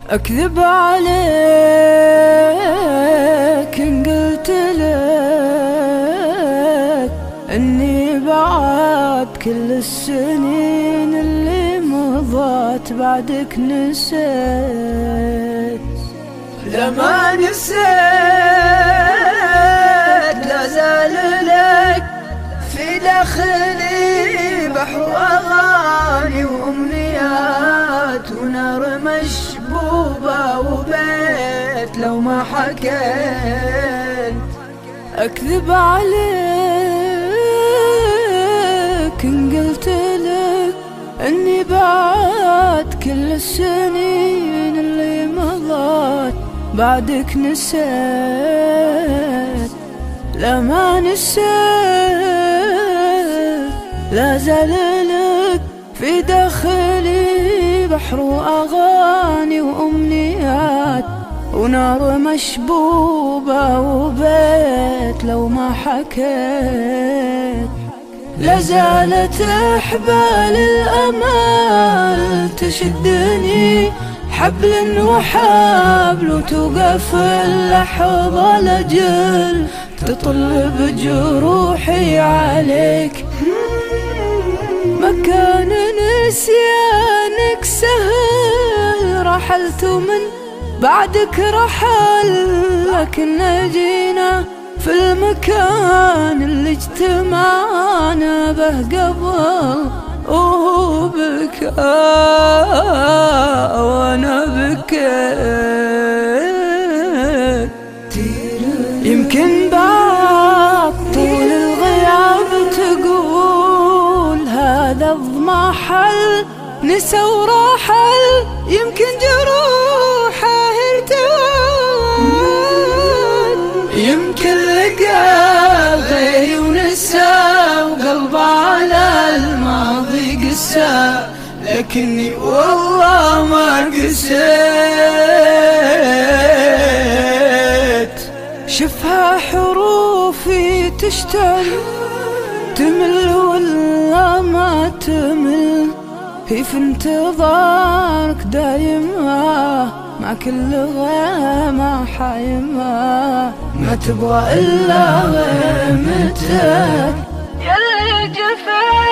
أكذب عليك إن قلت لك إني بعد كل السنين اللي مضت بعدك نسيت. لا ما نسيت، لا زال لك في داخلي بحر أغاني وأمنيات ونار مشبوبة وبيت لو ما حكيت. أكذب عليك إن قلت لك إني بعد كل السنين اللي مضت بعدك نسيت. لا ما نسيت، لا زال لك في داخلي بحر وأغاني وأمنيات ونار مشبوبة وبيت لو ما حكيت. لا زالت أحبال الأمل تشدني حبل وحبل وتوقف اللحظة لأجل تطل بجروحي عليك. مكان نسيانك سهل، رحلت من بعدك رحل، لكن جينا في المكان اللي اجتمعنا به قبل وهو بكى وانا بكيت. يمكن بعد طول الغياب تقول هذا الضمحل نسى ورحل، يمكن جروحه ارتوت، يمكن لقى غيري ونسى وقلبه على الماضي قسى، لكني والله ما قسيت. شفها حروفي تشتغل تمل ولا ما تمل، هي في انتظارك دايمة مع كل غيمة حايمة، ما تبغى إلا غيمتك يلي جفيت.